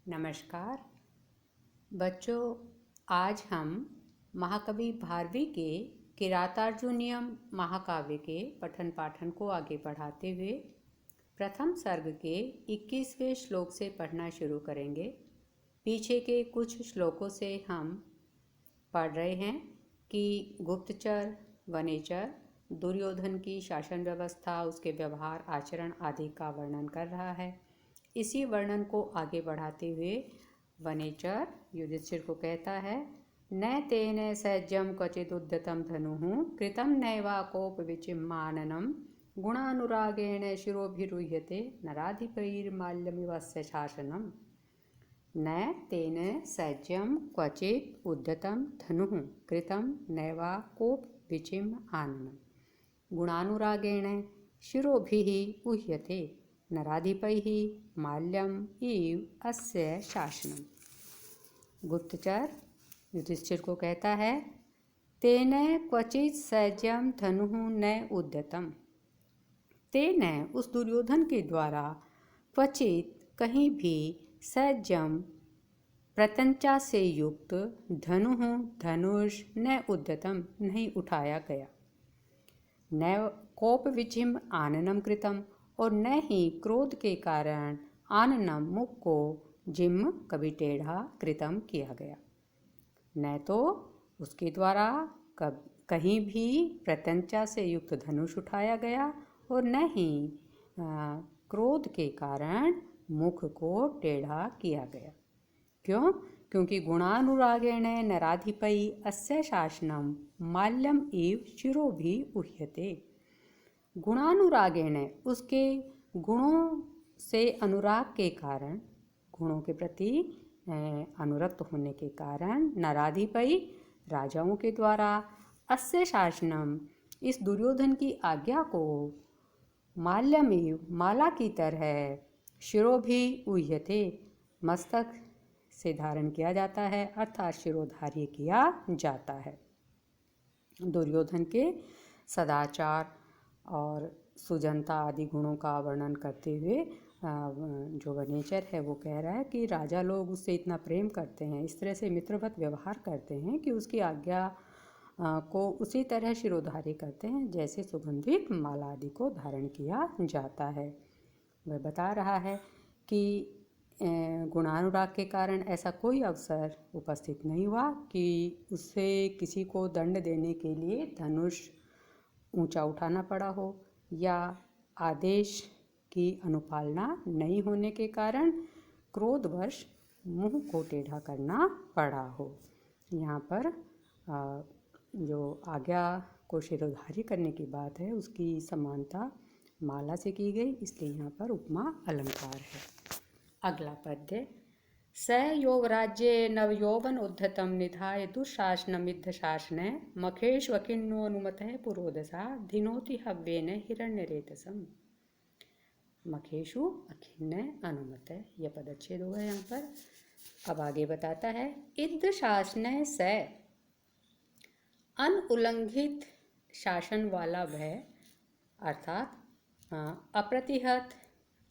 नमस्कार बच्चों, आज हम महाकवि भारवी के किरातार्जुनीयम महाकाव्य के पठन पाठन को आगे बढ़ाते हुए प्रथम सर्ग के 21वें श्लोक से पढ़ना शुरू करेंगे। पीछे के कुछ श्लोकों से हम पढ़ रहे हैं कि गुप्तचर, वनेचर दुर्योधन की शासन व्यवस्था, उसके व्यवहार, आचरण आदि का वर्णन कर रहा है। इसी वर्णन को आगे बढ़ाते हुए वनेचर युधिष्ठिर को कहता है, न तेन सैज्यम क्वचिदुद्यतं धनुः कृतं नैवाकोपविचिम्माननं गुणानुरागेण शिरोभिरुह्यते नराधिपैर्माल्यमिवस्य शासनम्। न तेन सैज्यं क्वचित् उद्यतं धनुः कृतं नैवाकोपविचिम् आननं गुणानुरागेण शिरोभिः उह्यते नराधिपैः माल्यम इव अस्य शासनम। गुप्तचर युधिष्ठिर को कहता है, तेन क्वचित सैज्यम धनुः न उद्यतम। तेन उस दुर्योधन के द्वारा क्वचित कहीं भी सैज्यम प्रत्यंचा से युक्त धनुः धनुष न उद्यतम नहीं उठाया गया, न कोप विचिम आननम कृतम और न ही क्रोध के कारण आननम मुख को जिम कभी टेढ़ा कृतम किया गया। न तो उसके द्वारा कहीं भी प्रत्यंचा से युक्त धनुष उठाया गया और न ही क्रोध के कारण मुख को टेढ़ा किया गया। क्यों? क्योंकि गुणानुरागेण नराधिपै अस्य शासनम माल्यम इव शिरो भी उह्यते। गुणानुरागेण उसके गुणों से अनुराग के कारण, गुणों के प्रति अनुरक्त होने के कारण नराधिपै राजाओं के द्वारा अस्य शासनम इस दुर्योधन की आज्ञा को माल्यमेव माला की तरह शिरोभि उह्यते मस्तक से धारण किया जाता है, अर्थात शिरोधार्य किया जाता है। दुर्योधन के सदाचार और सुजनता आदि गुणों का वर्णन करते हुए जो वनेचर है वो कह रहा है कि राजा लोग उससे इतना प्रेम करते हैं, इस तरह से मित्रवत व्यवहार करते हैं कि उसकी आज्ञा को उसी तरह शिरोधार्य करते हैं जैसे सुगंधित माला आदि को धारण किया जाता है। वह बता रहा है कि गुणानुराग के कारण ऐसा कोई अवसर उपस्थित नहीं हुआ कि उससे किसी को दंड देने के लिए धनुष ऊंचा उठाना पड़ा हो या आदेश की अनुपालना नहीं होने के कारण क्रोधवश मुंह को टेढ़ा करना पड़ा हो। यहाँ पर जो आज्ञा को शिरोधार्य करने की बात है उसकी समानता माला से की गई, इसलिए यहाँ पर उपमा अलंकार है। अगला पद्य, स योगराज्ये नवयौवन उद्धतं निधाय दुःशासनमिद्धशासने मखेष्वखिन्नोऽनुमतः पुरोदसा धिनोति हव्येन हिरण्यरेतसम्। मखेषु अखिन्न अनुमत, यह पदच्छेद होगा यहाँ पर। अब आगे बताता है, इद्ध शासन स अनुल्लंघित शासन वाला वह, अर्थात अप्रतिहत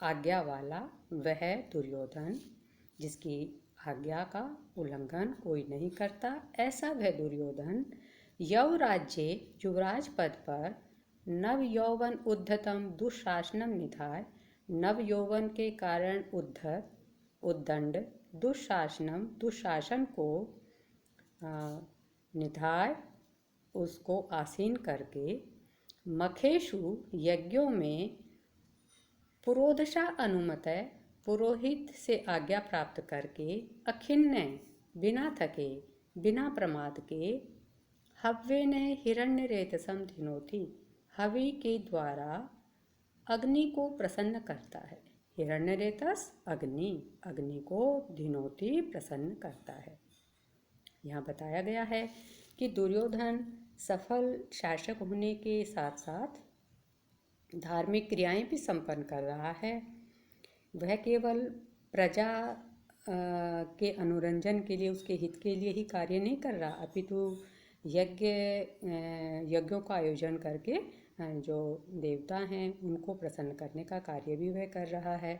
आज्ञा वाला वह दुर्योधन जिसकी आज्ञा का उल्लंघन कोई नहीं करता, ऐसा वह दुर्योधन यवराज्य युवराज पद पर नव यौवन उद्धतम दुशासनम निधाय, नव यौवन के कारण उद्धत उद्दंड दुशासनम दुशासन को निधाय उसको आसीन करके मखेशु यज्ञों में पुरोदशा अनुमत पुरोहित से आज्ञा प्राप्त करके अखिन्न बिना थके बिना प्रमाद के हव्येन हिरण्यरेतसम धिनोति हवि के द्वारा अग्नि को प्रसन्न करता है। हिरण्यरेतस अग्नि, अग्नि को धिनोति प्रसन्न करता है। यहाँ बताया गया है कि दुर्योधन सफल शासक होने के साथ साथ धार्मिक क्रियाएं भी संपन्न कर रहा है। वह केवल प्रजा के अनुरंजन के लिए, उसके हित के लिए ही कार्य नहीं कर रहा, अपितु यज्ञों का आयोजन करके जो देवता हैं उनको प्रसन्न करने का कार्य भी वह कर रहा है।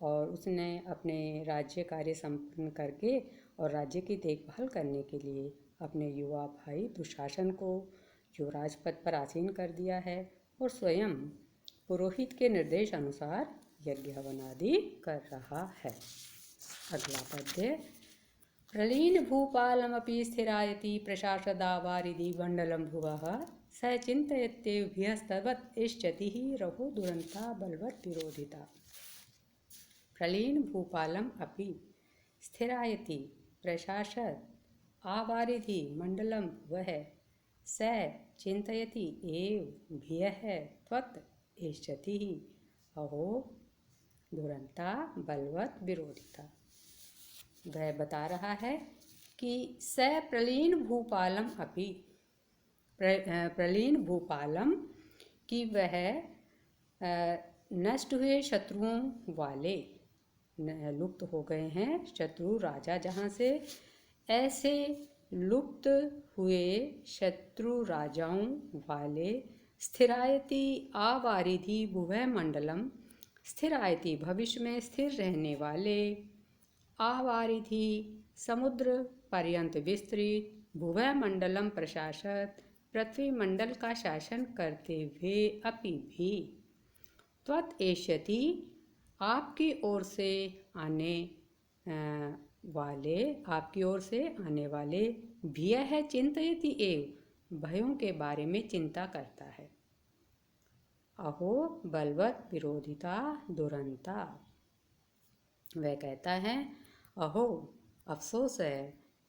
और उसने अपने राज्य कार्य संपन्न करके और राज्य की देखभाल करने के लिए अपने युवा भाई दुशासन को युवराज पद पर आसीन कर दिया है और स्वयं पुरोहित के निर्देश अनुसार यज्ञ हवन आदि कर रहा है। अगला पद्य। प्रलीन भूपालमपि स्थिरायति प्रशासदावारिधि मंडलम भुवः स चिन्तयत्येभ्यस्तवत् इष्यति रहो दुरंता बलवत् विरोधिता। प्रलीन भूपालम अपि स्थिरायति प्रशासद आवारिधि मंडलम भुवः स चिन्तयति एव भियः त्वत् इष्यति अहो दुरंता बलवत् विरोधिता। वह बता रहा है कि स प्रलीन भूपालम अपि प्रलीन भूपालम कि वह नष्ट हुए शत्रुओं वाले लुप्त हो गए हैं शत्रु राजा जहाँ से, ऐसे लुप्त हुए शत्रु राजाओं वाले स्थिरायति आवारिधि भुवः मंडलम, स्थिरायति भविष्य में स्थिर रहने वाले, आवारिधि समुद्र पर्यंत विस्तृत, भुवः मंडलम प्रशासक पृथ्वी मंडल का शासन करते हुए अपि भी, त्वत् एष्यति आपकी ओर से आने वाले, भयः चिंतयति एव भयों के बारे में चिंता करता है, अहो बलवत् विरोधिता दुरंता। वह कहता है अहो अफसोस है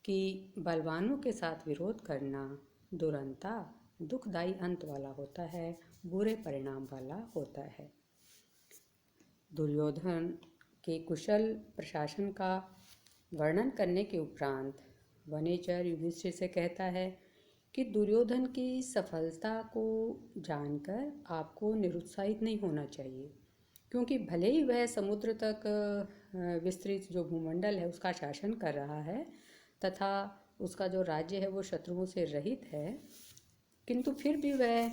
कि बलवानों के साथ विरोध करना दुरंता दुखदायी अंत वाला होता है, बुरे परिणाम वाला होता है। दुर्योधन के कुशल प्रशासन का वर्णन करने के उपरांत वनेचर युधिष्ठिर से कहता है कि दुर्योधन की सफलता को जानकर आपको निरुत्साहित नहीं होना चाहिए, क्योंकि भले ही वह समुद्र तक विस्तृत जो भूमंडल है उसका शासन कर रहा है तथा उसका जो राज्य है वो शत्रुओं से रहित है, किंतु फिर भी वह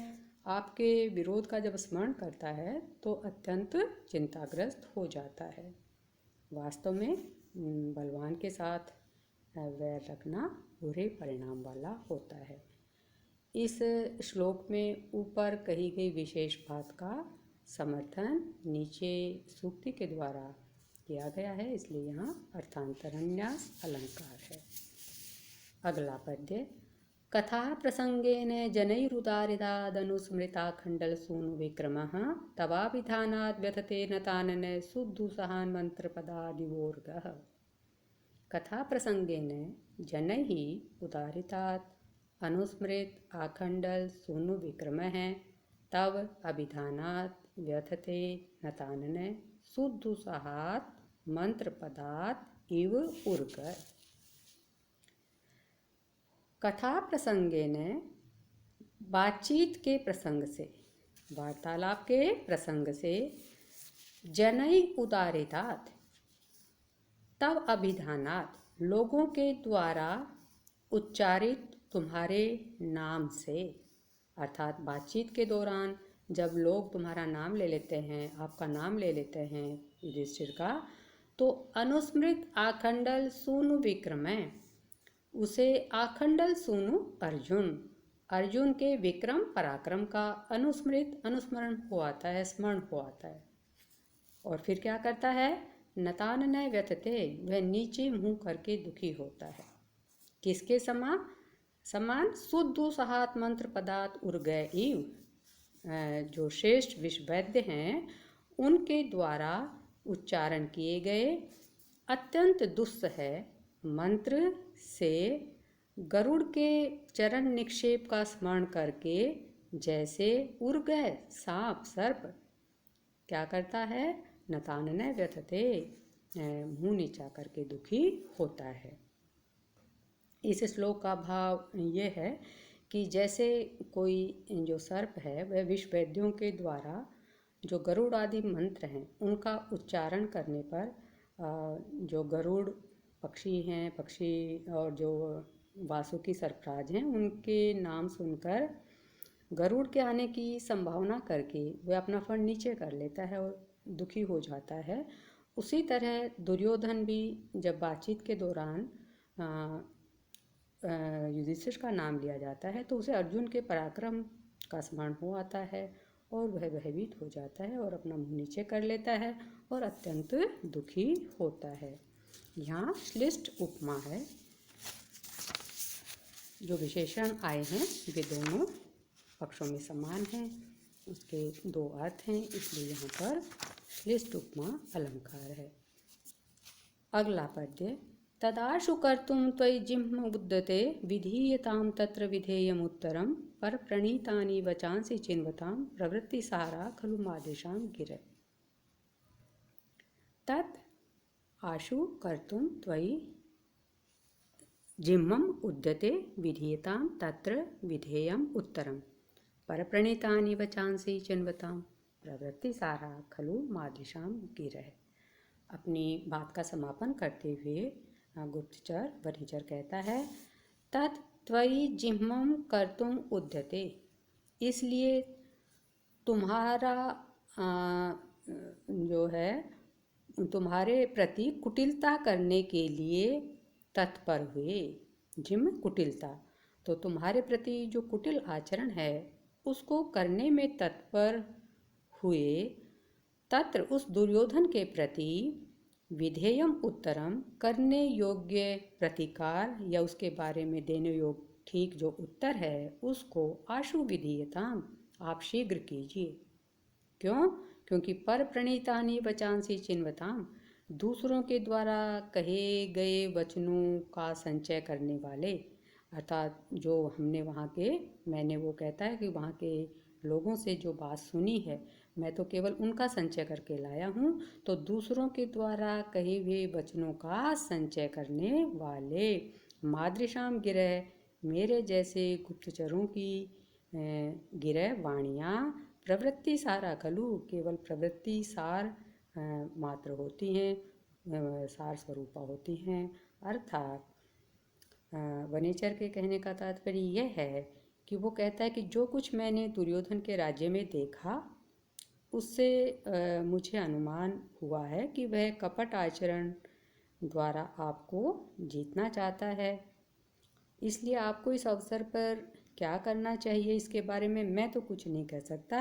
आपके विरोध का जब स्मरण करता है तो अत्यंत चिंताग्रस्त हो जाता है। वास्तव में बलवान के साथ वैर रखना बुरे परिणाम वाला होता है। इस श्लोक में ऊपर कही गई विशेष बात का समर्थन नीचे सूक्ति के द्वारा किया गया है, इसलिए यहाँ अर्थांतरन्यास अलंकार है। अगला पद्य। कथा प्रसंगेन जनैरुदारिदादनुस्मृता खण्डलसूनु विक्रमः तवाभिधानाद् व्यथते न तानन सुदुसहान् मंत्रपदादिवोर्गः। कथा प्रसंगेन जनैः उदारितात् अनुस्मृत आखंडल सूनु विक्रमः तव अभिधानात् व्यथते न तानन सुदुसहात् मंत्रपदात् इव उर्ग। कथा प्रसंगे ने बातचीत के प्रसंग से, वार्तालाप के प्रसंग से, जनई उदारितात् तव अभिधानात् लोगों के द्वारा उच्चारित तुम्हारे नाम से, अर्थात बातचीत के दौरान जब लोग तुम्हारा नाम ले लेते हैं, आपका नाम ले लेते हैं युधिष्ठिर का, तो अनुस्मृत आखंडल सूनु विक्रमः, उसे आखंडल सूनु अर्जुन के विक्रम पराक्रम का अनुस्मृत अनुस्मरण हो आता है, स्मरण हो आता है। और फिर क्या करता है, नतान न व्यथते, वह नीचे मुंह करके दुखी होता है। किसके समान सुदुसहात् मंत्र पदार्थ उर्गय इव, जो श्रेष्ठ विश्ववैद्य हैं उनके द्वारा उच्चारण किए गए अत्यंत दुस्सह मंत्र से गरुड़ के चरण निक्षेप का स्मरण करके जैसे उर्गय सांप सर्प क्या करता है, नतानन व्यथते, मुंह नीचा करके दुखी होता है। इस श्लोक का भाव ये है कि जैसे कोई जो सर्प है वह विश्ववैद्यों के द्वारा जो गरुड़ आदि मंत्र हैं उनका उच्चारण करने पर जो गरुड़ पक्षी और जो वासुकी सर्पराज हैं उनके नाम सुनकर गरुड़ के आने की संभावना करके वह अपना फण नीचे कर लेता है और दुखी हो जाता है उसी तरह दुर्योधन भी जब बातचीत के दौरान युधिष्ठिर का नाम लिया जाता है तो उसे अर्जुन के पराक्रम का स्मरण हो आता है और वह भयभीत हो जाता है और अपना मुंह नीचे कर लेता है और अत्यंत दुखी होता है। यहाँ श्लिष्ट उपमा है। जो विशेषण आए हैं वे दोनों पक्षों में समान हैं, उसके दो अर्थ हैं, इसलिए यहाँ पर श्लिष्ट उपमा अलंकार है। अगला पद्य। तदाशु कर्तुं त्वयि जिह्म उद्यते विधीयतां तत्र विधेयमुत्तरं परप्रणीतानि वचांसि चिन्वतां प्रवृत्तिसारा खलु मादेशां गिरे। तत् आशु कर्तुं त्वयि जिह्मम् उद्यते विधीयतां तत्र विधेयम् उत्तरं परप्रणीतानि वचांसि चिन्वतां प्रवृत्तिसारा खलु मादेशां गिरे। अपनी बात का समापन करते हुए गुप्तचर वनिचर कहता है, तत् त्वयि जिह्मं कर्तुम् उद्यते, इसलिए तुम्हारा जो है तुम्हारे प्रति कुटिलता करने के लिए तत्पर हुए। जिह्म कुटिलता, तो तुम्हारे प्रति जो कुटिल आचरण है उसको करने में तत्पर हुए। तत्र उस दुर्योधन के प्रति विधेयम उत्तरम, करने योग्य प्रतिकार या उसके बारे में देने योग्य ठीक जो उत्तर है उसको आशु विधीयताम, आप शीघ्र कीजिए। क्यों? क्योंकि पर प्रणीतानि वचांसि चिन्वताम, दूसरों के द्वारा कहे गए वचनों का संचय करने वाले, अर्थात जो हमने वहाँ के, मैंने वो कहता है कि वहाँ के लोगों से जो बात सुनी है मैं तो केवल उनका संचय करके लाया हूँ, तो दूसरों के द्वारा कहे हुए वचनों का संचय करने वाले मादृशाम गिरह, मेरे जैसे गुप्तचरों की गिरह वाणियाँ प्रवृत्ति सारा खलु, केवल प्रवृत्ति सार मात्र होती हैं, सार स्वरूपा होती हैं। अर्थात वनेचर के कहने का तात्पर्य यह है कि वो कहता है कि जो कुछ मैंने दुर्योधन के राज्य में देखा उससे मुझे अनुमान हुआ है कि वह कपट आचरण द्वारा आपको जीतना चाहता है। इसलिए आपको इस अवसर पर क्या करना चाहिए इसके बारे में मैं तो कुछ नहीं कह सकता।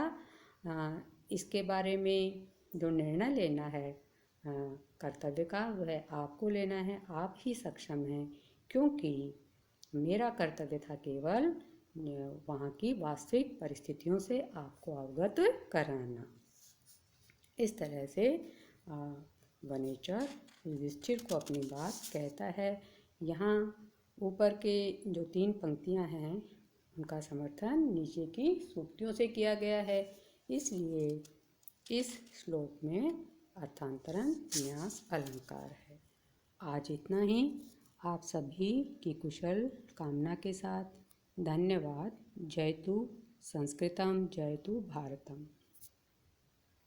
इसके बारे में जो निर्णय लेना है कर्तव्य का वह आपको लेना है, आप ही सक्षम हैं, क्योंकि मेरा कर्तव्य था केवल वहाँ की वास्तविक परिस्थितियों से आपको अवगत कराना। इस तरह से वनेचर युधिष्ठिर को अपनी बात कहता है। यहाँ ऊपर के जो 3 पंक्तियाँ हैं उनका समर्थन नीचे की सूक्तियों से किया गया है, इसलिए इस श्लोक में अर्थांतरण न्यास अलंकार है। आज इतना ही। आप सभी की कुशल कामना के साथ धन्यवाद। जयतु संस्कृतम, जयतु भारतम।